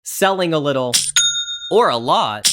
Selling a little or a lot,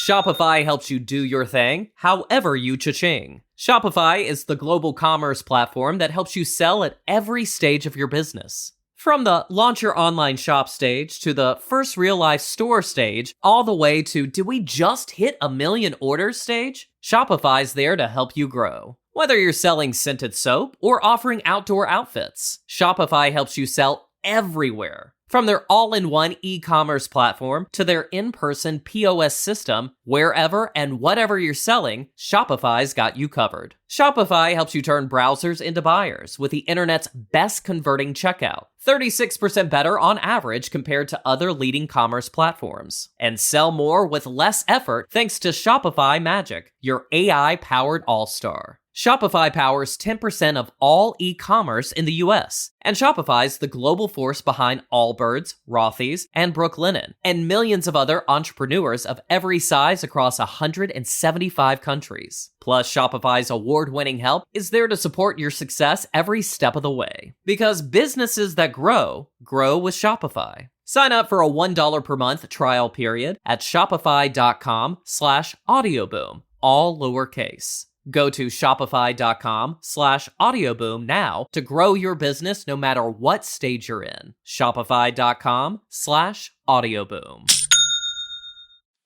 Shopify helps you do your thing, however you cha-ching. Shopify is the global commerce platform that helps you sell at every stage of your business. From the launch your online shop stage to the first real-life store stage, all the way to do we just hit 1 million orders stage, Shopify's there to help you grow. Whether you're selling scented soap or offering outdoor outfits, Shopify helps you sell everywhere. From their all-in-one e-commerce platform to their in-person POS system, wherever and whatever you're selling, Shopify's got you covered. Shopify helps you turn browsers into buyers with the internet's best converting checkout, 36% better on average compared to other leading commerce platforms. And sell more with less effort thanks to Shopify Magic, your AI-powered all-star. Shopify powers 10% of all e-commerce in the US, and Shopify's the global force behind Allbirds, Rothy's, and Brooklinen, and millions of other entrepreneurs of every size across 175 countries. Plus, Shopify's award-winning help is there to support your success every step of the way. Because businesses that grow with Shopify. Sign up for a $1 per month trial period at shopify.com/audioboom, all lowercase. Go to shopify.com/audioboom now to grow your business no matter what stage you're in. Shopify.com/audioboom.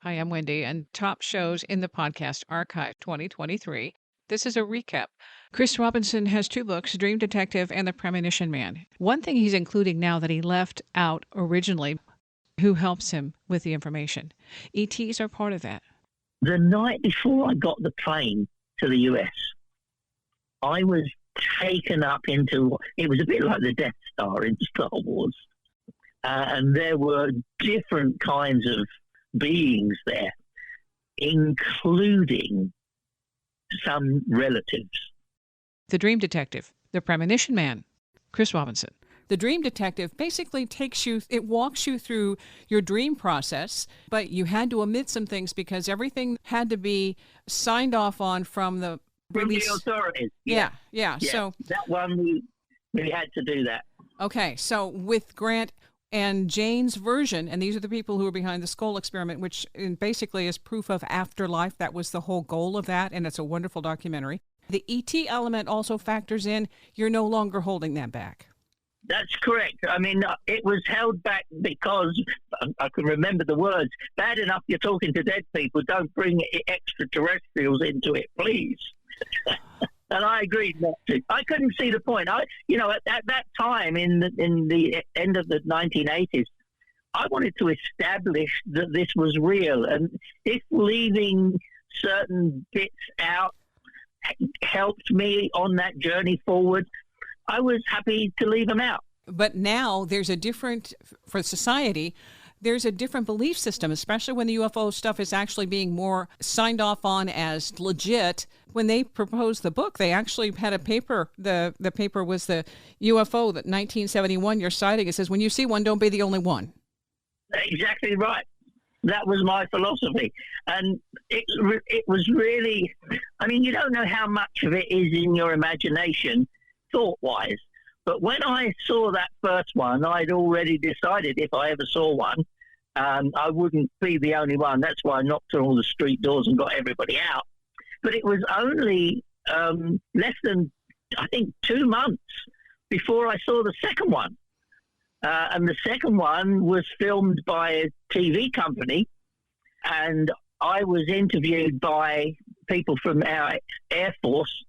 Hi, I'm Wendy, and top shows in the podcast archive 2023. This is a recap. Chris Robinson has 2 books, Dream Detective and The Premonition Man. One thing he's including now that he left out originally, who helps him with the information. ETs are part of that. The night before I got the plane to the US, I was taken up into, it was a bit like the Death Star in Star Wars. And there were different kinds of beings there, including some relatives. The Dream Detective, The Premonition Man, Chris Robinson. The Dream Detective basically it walks you through your dream process, but you had to omit some things because everything had to be signed off on from the release. From the authorities. Yeah. So that one, we had to do that. Okay, so with Grant and Jane's version, and these are the people who are behind the Skull experiment, which basically is proof of afterlife. That was the whole goal of that, and it's a wonderful documentary. The ET element also factors in, you're no longer holding that back. That's correct. I mean, it was held back because I can remember the words. Bad enough you're talking to dead people. Don't bring extraterrestrials into it, please. And I agreed not to. I couldn't see the point. At that time in the end of the 1980s, I wanted to establish that this was real. And if leaving certain bits out helped me on that journey forward, I was happy to leave them out. But now for society, there's a different belief system, especially when the UFO stuff is actually being more signed off on as legit. When they proposed the book, they actually had a paper. The paper was the UFO, that 1971, you're citing. It says, when you see one, don't be the only one. Exactly right. That was my philosophy. And it was really, I mean, you don't know how much of it is in your imagination, thought-wise. But when I saw that first one, I'd already decided if I ever saw one, I wouldn't be the only one. That's why I knocked on all the street doors and got everybody out. But it was only less than, I think, 2 months before I saw the second one. And the second one was filmed by a TV company, and I was interviewed by people from our Air Force,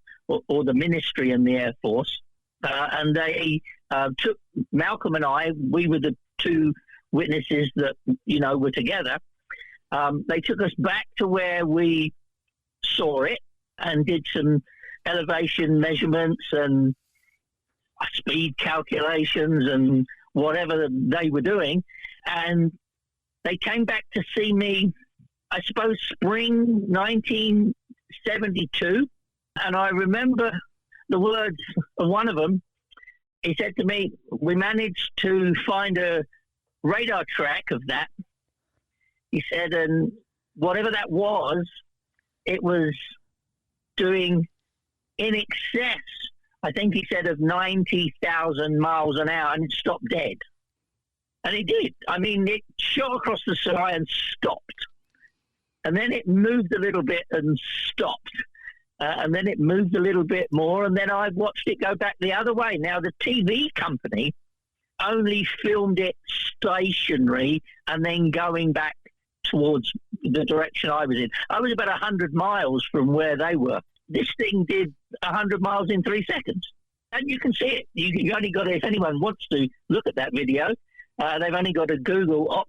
or the ministry in the Air Force, and they took Malcolm and I. We were the 2 witnesses that were together. They took us back to where we saw it and did some elevation measurements and speed calculations and whatever they were doing, and they came back to see me, I suppose, spring 1972. And I remember the words of one of them. He said to me, we managed to find a radar track of that. He said, and whatever that was, it was doing in excess, I think he said, of 90,000 miles an hour, and it stopped dead. And it did. I mean, it shot across the sky and stopped. And then it moved a little bit and stopped. And then it moved a little bit more. And then I watched it go back the other way. Now, the TV company only filmed it stationary and then going back towards the direction I was in. I was about 100 miles from where they were. This thing did 100 miles in 3 seconds. And you can see it. You only got to, if anyone wants to look at that video, they've only got to Google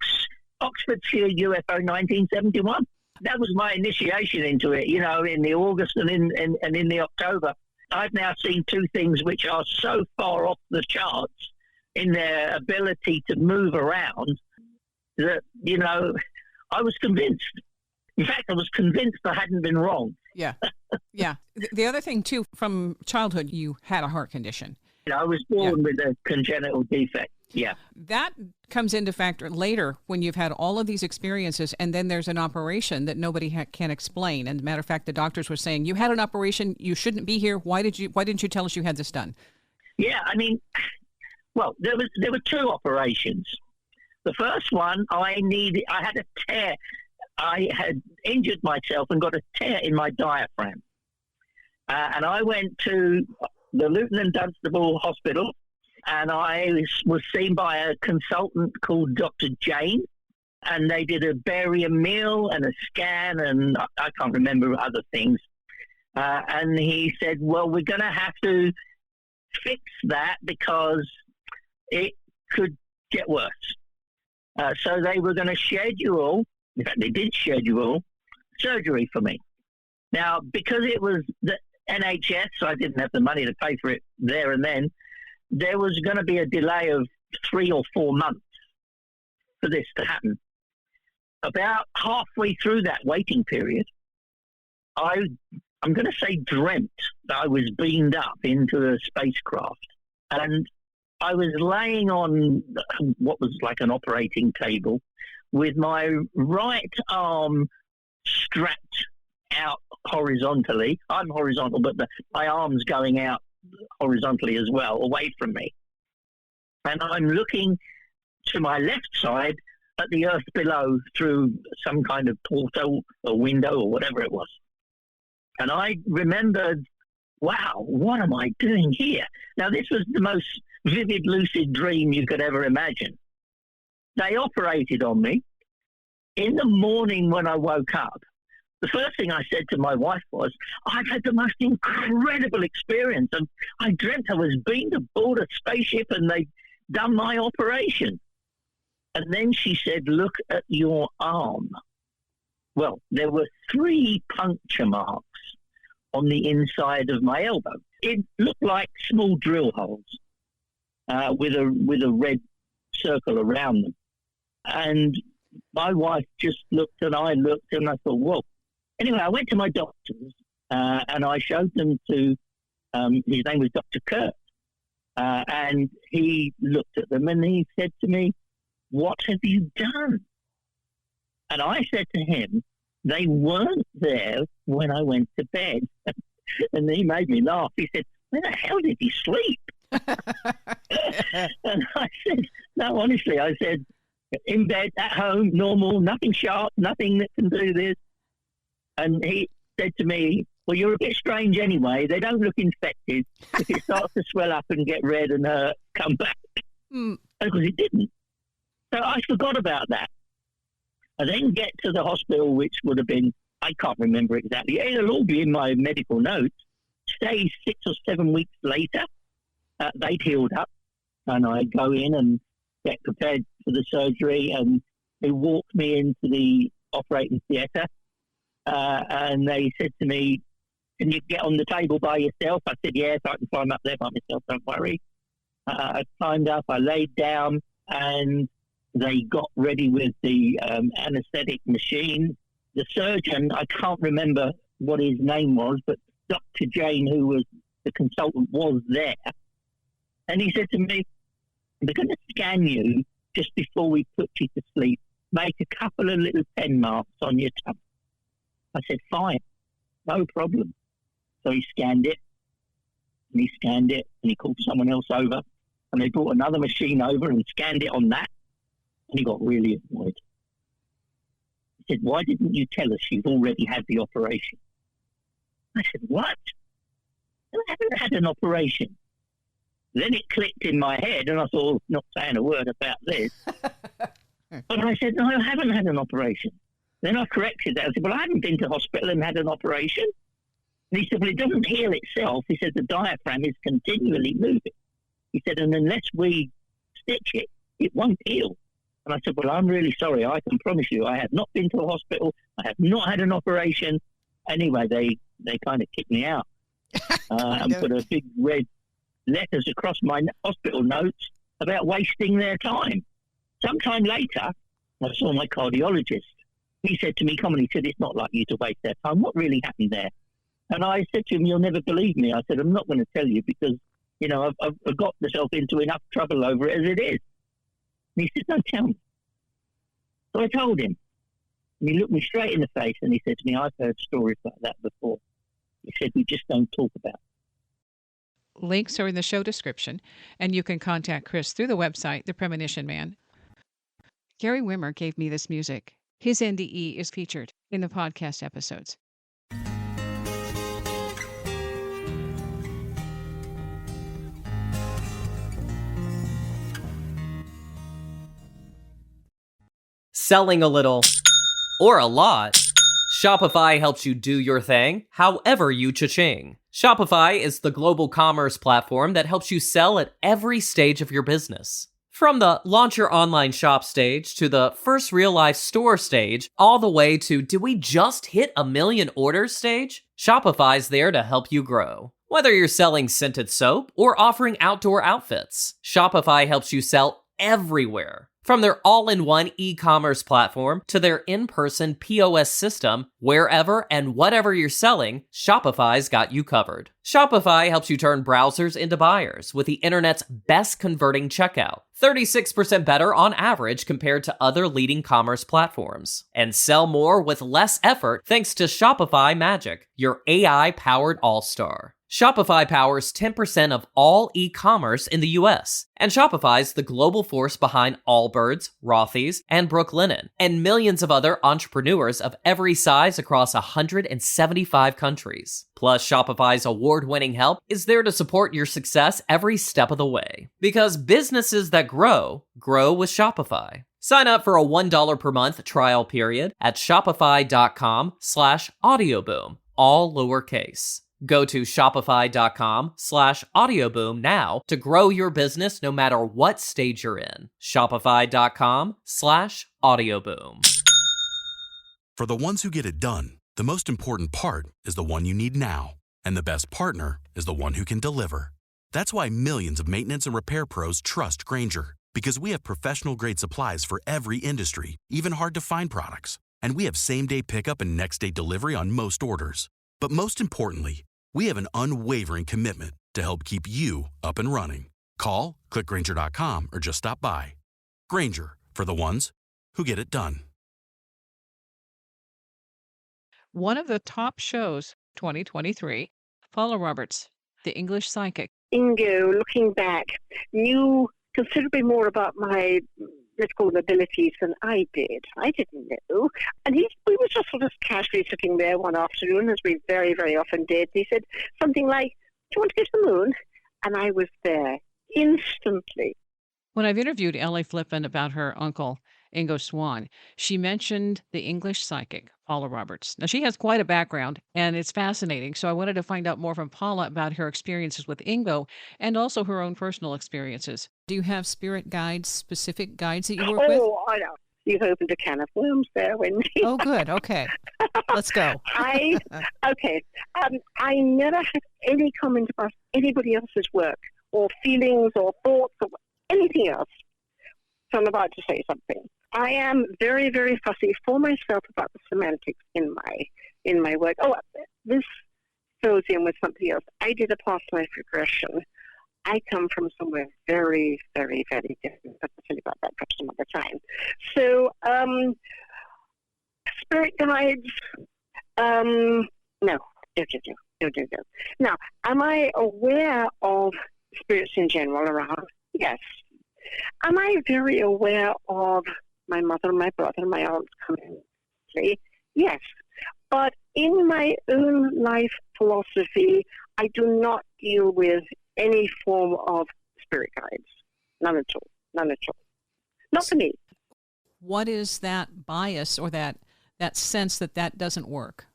Oxfordshire UFO 1971. That was my initiation into it, you know, in the August and in the October. I've now seen two things which are so far off the charts in their ability to move around that, you know, I was convinced. In fact, I was convinced I hadn't been wrong. Yeah. Yeah. The other thing, too, from childhood, you had a heart condition. You know, I was born with a congenital defect. Yeah. That comes into factor later when you've had all of these experiences, and then there's an operation that nobody can explain. And matter of fact, the doctors were saying, you had an operation, you shouldn't be here. Why didn't you tell us you had this done? Yeah, I mean, well, there were two operations. The first one, I had a tear. I had injured myself and got a tear in my diaphragm. And I went to the Luton and Dunstable Hospital, and I was seen by a consultant called Dr. Jane, and they did a barium meal and a scan, and I can't remember other things. And he said, well, we're going to have to fix that because it could get worse. So they were going to schedule, in fact, they did schedule surgery for me. Now, because it was the NHS, so I didn't have the money to pay for it there and then, there was going to be a delay of 3 or 4 months for this to happen. About halfway through that waiting period, I'm going to say dreamt that I was beamed up into a spacecraft. And I was laying on what was like an operating table with my right arm strapped out horizontally. I'm horizontal, but my arm's going out horizontally as well, away from me. And I'm looking to my left side at the earth below through some kind of portal or window or whatever it was. And I remembered, wow, what am I doing here? Now, this was the most vivid, lucid dream you could ever imagine. They operated on me. In the morning when I woke up, the first thing I said to my wife was, I've had the most incredible experience. And I dreamt I was beamed aboard a spaceship and they'd done my operation. And then she said, look at your arm. Well, there were 3 puncture marks on the inside of my elbow. It looked like small drill holes with a red circle around them. And my wife just looked and I looked and I thought, whoa. Anyway, I went to my doctors and I showed them to, his name was Dr. Kurt, and he looked at them and he said to me, what have you done? And I said to him, they weren't there when I went to bed. And he made me laugh. He said, where the hell did you sleep? And I said, no, honestly, I said, in bed, at home, normal, nothing sharp, nothing that can do this. And he said to me, well, you're a bit strange anyway. They don't look infected. If it starts to swell up and get red and hurt, come back. And of course, it didn't. So I forgot about that. I then get to the hospital, which would have been, I can't remember exactly. It'll all be in my medical notes. Stay 6 or 7 weeks later, they'd healed up. And I go in and get prepared for the surgery. And they walked me into the operating theatre. And they said to me, can you get on the table by yourself? I said, yes, I can climb up there by myself, don't worry. I climbed up, I laid down, and they got ready with the anesthetic machine. The surgeon, I can't remember what his name was, but Dr. Jane, who was the consultant, was there. And he said to me, we're going to scan you just before we put you to sleep. Make a couple of little pen marks on your tongue. I said, fine, no problem. So he scanned it, and he scanned it, and he called someone else over, and they brought another machine over and scanned it on that. And he got really annoyed. He said, why didn't you tell us you've already had the operation? I said, what? I haven't had an operation. Then it clicked in my head, and I thought, oh, not saying a word about this. But I said, no, I haven't had an operation. Then I corrected that. I said, well, I haven't been to hospital and had an operation. And he said, well, it doesn't heal itself. He said, the diaphragm is continually moving. He said, and unless we stitch it, it won't heal. And I said, well, I'm really sorry. I can promise you I have not been to a hospital. I have not had an operation. Anyway, they kind of kicked me out and put a big red letters across my hospital notes about wasting their time. Sometime later, I saw my cardiologist. He said to me, come on, he said, it's not like you to waste their time. What really happened there? And I said to him, you'll never believe me. I said, I'm not going to tell you because, you know, I've got myself into enough trouble over it as it is. And he said, no, tell me. So I told him. And he looked me straight in the face and he said to me, I've heard stories like that before. He said, we just don't talk about it. Links are in the show description, and you can contact Chris through the website, The Premonition Man. Gary Wimmer gave me this music. His NDE is featured in the podcast episodes. Selling a little or a lot, Shopify helps you do your thing, however you cha-ching. Shopify is the global commerce platform that helps you sell at every stage of your business. From the launch your online shop stage to the first real-life store stage, all the way to did we just hit 1 million orders stage? Shopify's there to help you grow. Whether you're selling scented soap or offering outdoor outfits, Shopify helps you sell everywhere. From their all-in-one e-commerce platform to their in-person POS system, wherever and whatever you're selling, Shopify's got you covered. Shopify helps you turn browsers into buyers with the internet's best converting checkout, 36% better on average compared to other leading commerce platforms. And sell more with less effort thanks to Shopify Magic, your AI-powered all-star. Shopify powers 10% of all e-commerce in the US, and Shopify's the global force behind Allbirds, Rothy's, and Brooklinen, and millions of other entrepreneurs of every size across 175 countries. Plus, Shopify's award-winning help is there to support your success every step of the way. Because businesses that grow with Shopify. Sign up for a $1 per month trial period at shopify.com/audioboom, all lowercase. Go to shopify.com/audioboom now to grow your business no matter what stage you're in. Shopify.com/audioboom. For the ones who get it done, the most important part is the one you need now. And the best partner is the one who can deliver. That's why millions of maintenance and repair pros trust Grainger, because we have professional-grade supplies for every industry, even hard-to-find products. And we have same-day pickup and next-day delivery on most orders. But most importantly, we have an unwavering commitment to help keep you up and running. Call, click Grainger.com, or just stop by. Grainger, for the ones who get it done. One of the top shows, 2023, Paula Roberts, the English psychic. Ingo, looking back, knew considerably more about my mystical abilities than I did. I didn't know. And we were just sort of casually sitting there one afternoon, as we very, very often did. He said something like, do you want to go to the moon? And I was there instantly. When I've interviewed Ellie Flippen about her uncle, Ingo Swann, she mentioned the English psychic, Paula Roberts. Now, she has quite a background, and it's fascinating. So I wanted to find out more from Paula about her experiences with Ingo and also her own personal experiences. Do you have spirit guides, specific guides that you work with? Oh, I know. You've opened a can of worms there, Wendy. Oh, good. Okay. Let's go. I never had any comment about anybody else's work or feelings or thoughts or anything else. So I'm about to say something. I am very, very fussy for myself about the semantics in my work. Oh, this goes in with something else. I did a past life regression. I come from somewhere very, very, very different. I'll tell you about that perhaps another time. So, spirit guides, no. Now, am I aware of spirits in general around? Yes. Am I very aware of my mother, my brother, my aunts coming? Yes. But in my own life philosophy, I do not deal with any form of spirit guides. None at all. None at all. Not for me. What is that bias or that sense that doesn't work?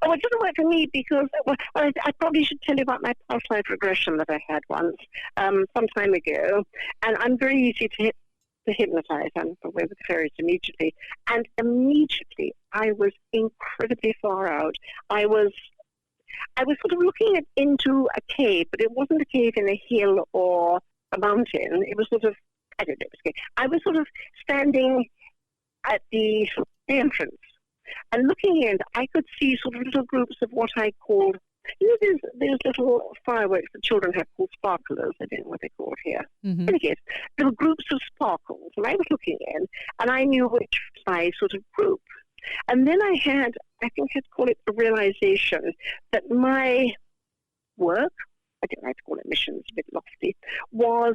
Oh, it doesn't work for me because I probably should tell you about my past life regression that I had once, some time ago. And I'm very easy to hypnotize. I'm away with fairies immediately. And immediately I was incredibly far out. I was sort of looking into a cave, but it wasn't a cave in a hill or a mountain. It was sort of, I don't know, I was sort of standing at the entrance. And looking in, I could see sort of little groups of what I called, there's little fireworks that children have called sparklers. I don't know what they're called here. Mm-hmm. In any case, there were groups of sparkles. And I was looking in, and I knew which was my sort of group. And then I think I'd call it a realization that my work, I don't like to call it mission, it's a bit lofty, was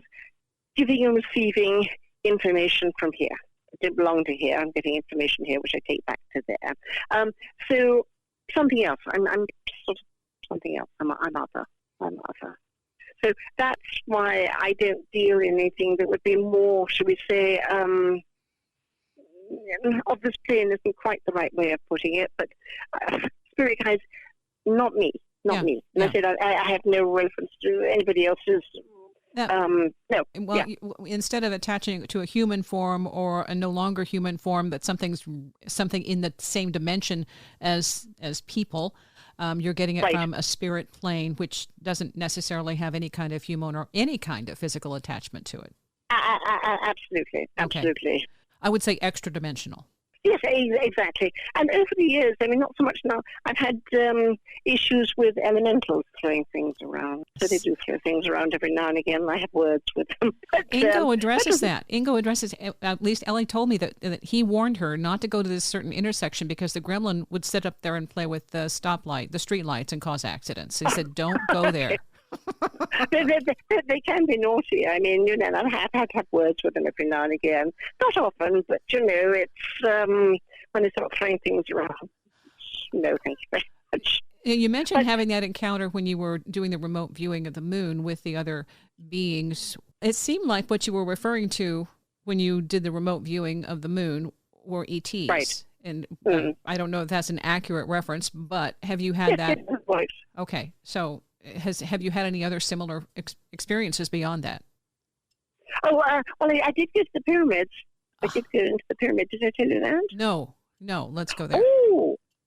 giving and receiving information from here. It didn't belong to here. I'm getting information here, which I take back to there. So something else. I'm sort of something else. I'm other. So that's why I don't deal in anything that would be more, should we say, of this plane isn't quite the right way of putting it, but spirit guides, not me. And I said I have no reference to anybody else's. No. Well, instead of attaching it to a human form or a no longer human form, that something in the same dimension as people, you're getting it from a spirit plane, which doesn't necessarily have any kind of human or any kind of physical attachment to it. Absolutely. Okay. I would say extra dimensional. Yes, exactly. And over the years, I mean, not so much now, I've had issues with elementals throwing things around. So they do throw things around every now and again, and I have words with them. But, Ingo addresses that. Ingo addresses, at least Ellie told me that he warned her not to go to this certain intersection because the gremlin would sit up there and play with the street lights and cause accidents. He said, don't go there. They can be naughty. I mean, I've had to have words with them every now and again. Not often, but, it's when they start throwing things around. No, thank you very much. You mentioned having that encounter when you were doing the remote viewing of the moon with the other beings. It seemed like what you were referring to when you did the remote viewing of the moon were ETs. Right. And I don't know if that's an accurate reference, but have you had that? Right. Okay, so have you had any other similar experiences beyond that? Oh, well, I did go to the pyramids. I did go into the pyramid. Did I tell you that? No. Let's go there.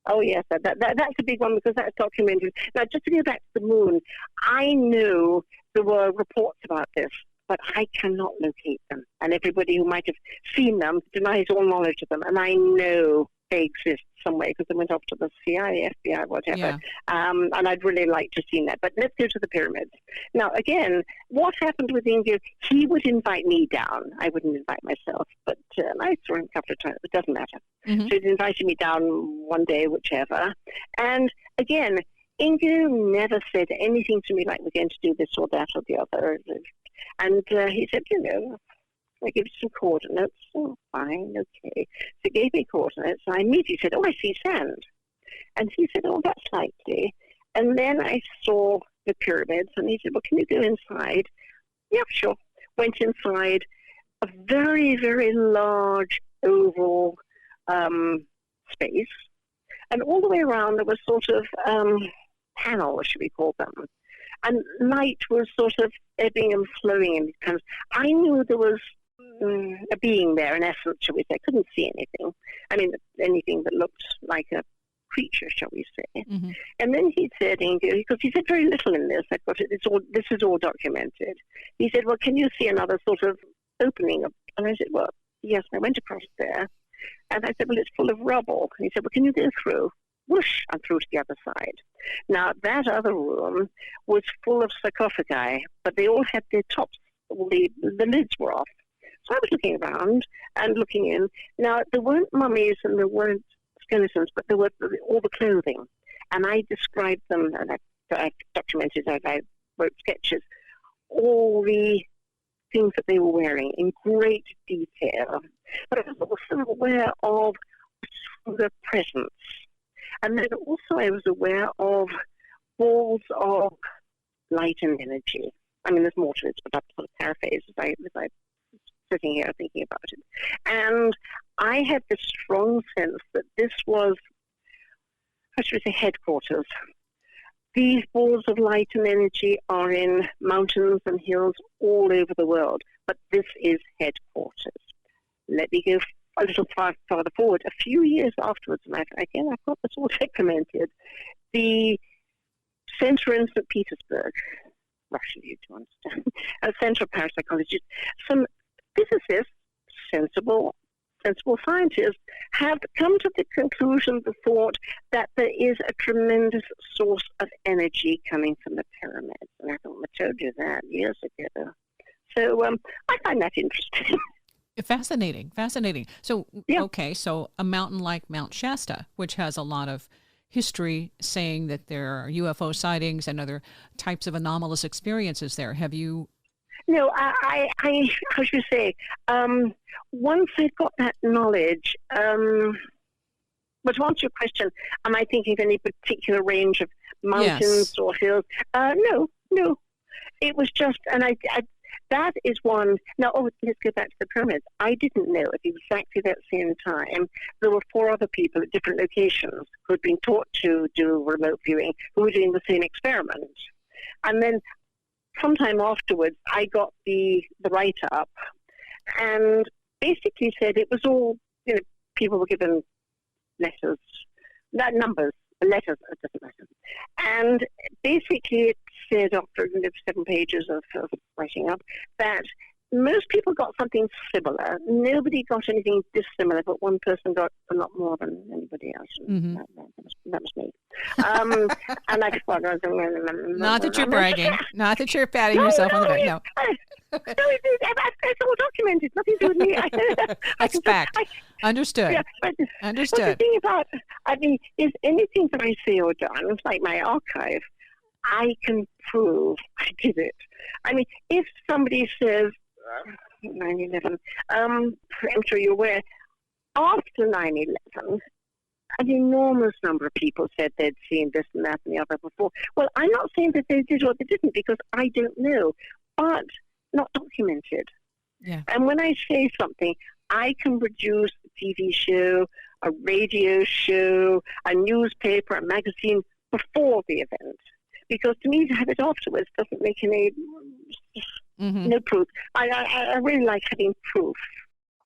Oh yes, that's a big one because that's documented. Now, just to go back to the moon, I knew there were reports about this, but I cannot locate them. And everybody who might have seen them denies all knowledge of them. And I know they exist somewhere because they went off to the CIA, FBI, whatever. Yeah. And I'd really like to see that. But let's go to the pyramids. Now, again, what happened with Ingo, he would invite me down. I wouldn't invite myself, but I saw him a couple of times. It doesn't matter. Mm-hmm. So he invited me down one day, whichever. And again, Ingo never said anything to me like, we're going to do this or that or the other. And he said, I give you some coordinates. Oh, fine, okay. So he gave me coordinates, and I immediately said, I see sand. And he said, that's likely. And then I saw the pyramids, and he said, can you go inside? Yeah, sure. Went inside a very, very large oval space. And all the way around, there was sort of panels, should we call them. And light was sort of ebbing and flowing in kind of. I knew there was a being there, in essence, shall we say. I couldn't see anything. I mean, anything that looked like a creature, shall we say. Mm-hmm. And then he said, Ingo, because he said very little in this. I've got it. This is all documented. He said, can you see another sort of opening? And I said, yes. And I went across there. And I said, it's full of rubble. And he said, can you go through? Whoosh, and through to the other side. Now, that other room was full of sarcophagi, but they all had their tops, the lids were off. So I was looking around and looking in. Now, there weren't mummies and there weren't skeletons, but there were all the clothing. And I described them, and I documented as I wrote sketches, all the things that they were wearing in great detail. But I was also aware of the presence. And then also I was aware of balls of light and energy. I mean, there's more to it, but that's sort of paraphrase as I'm sitting here thinking about it. And I had this strong sense that this was, how should we say, headquarters. These balls of light and energy are in mountains and hills all over the world, but this is headquarters. Let me go a little farther forward. A few years afterwards, and I've got this all documented, the center in St. Petersburg, Russian, you to understand, a center of parapsychology, some physicists, sensible scientists, have come to the conclusion, the thought, that there is a tremendous source of energy coming from the pyramids. And I thought, I told you that years ago. So I find that interesting. Fascinating. So, yeah. Okay, so a mountain like Mount Shasta, which has a lot of history saying that there are UFO sightings and other types of anomalous experiences there. Have you? No, I how should you say, once I got that knowledge, but to answer your question, am I thinking of any particular range of mountains or hills? No. It was just, and I that is one. Now, let's go back to the pyramids. I didn't know at exactly that same time there were 4 other people at different locations who had been taught to do remote viewing who were doing the same experiment. And then sometime afterwards, I got the write-up and basically said it was all, people were given letters, numbers, letters, it doesn't matter. And basically it said after 7 pages of writing up that most people got something similar. Nobody got anything dissimilar, but one person got a lot more than anybody else. Mm-hmm. That was me. And I just thought, not that you're bragging, not that you're patting yourself on the back. No. It's all documented. Nothing to do with me. That's fact. Understood. Yeah, Understood. But the thing about, is anything that I say or done, it's like my archive, I can prove I did it. If somebody says 9/11, I'm sure you're aware, after 9/11, an enormous number of people said they'd seen this and that and the other before. Well, I'm not saying that they did or they didn't because I don't know, but not documented. Yeah. And when I say something, I can produce a TV show, a radio show, a newspaper, a magazine before the event. Because to me, to have it afterwards doesn't make any no proof. I really like having proof.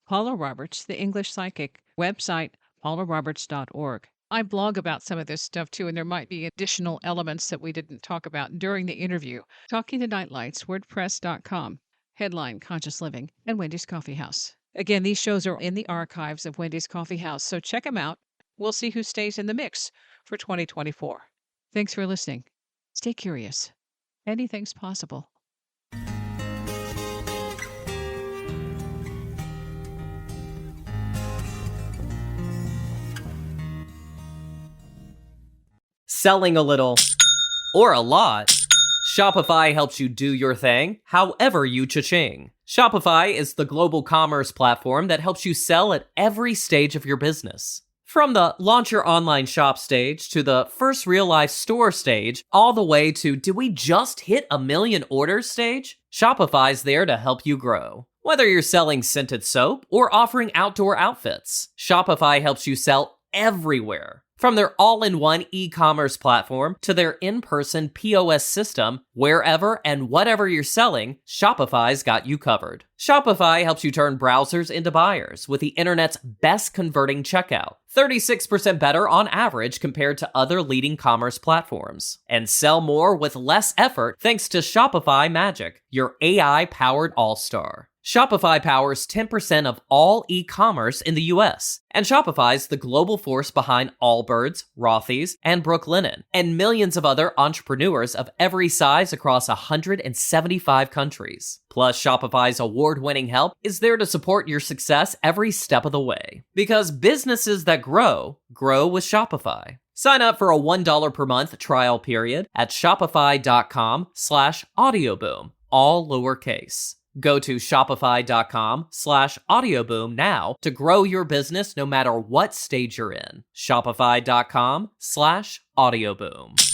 Paula Roberts, the English psychic, website paularoberts.org. I blog about some of this stuff too, and there might be additional elements that we didn't talk about during the interview. Talking to Nightlights, WordPress.com, headline Conscious Living, and Wendy's Coffee House. Again, these shows are in the archives of Wendy's Coffee House, so check them out. We'll see who stays in the mix for 2024. Thanks for listening. Stay curious. Anything's possible. Selling a little or a lot, Shopify helps you do your thing however you cha-ching. Shopify is the global commerce platform that helps you sell at every stage of your business. From the launch your online shop stage to the first real life store stage, all the way to did we just hit 1 million orders stage? Shopify's there to help you grow. Whether you're selling scented soap or offering outdoor outfits, Shopify helps you sell everywhere. From their all-in-one e-commerce platform to their in-person POS system, wherever and whatever you're selling, Shopify's got you covered. Shopify helps you turn browsers into buyers with the internet's best converting checkout, 36% better on average compared to other leading commerce platforms. And sell more with less effort thanks to Shopify Magic, your AI-powered all-star. Shopify powers 10% of all e-commerce in the US, and Shopify's the global force behind Allbirds, Rothy's, and Brooklinen, and millions of other entrepreneurs of every size across 175 countries. Plus, Shopify's award-winning help is there to support your success every step of the way. Because businesses that grow, grow with Shopify. Sign up for a $1 per month trial period at shopify.com/audioboom, all lowercase. Go to shopify.com/audioboom now to grow your business no matter what stage you're in. Shopify.com/audioboom.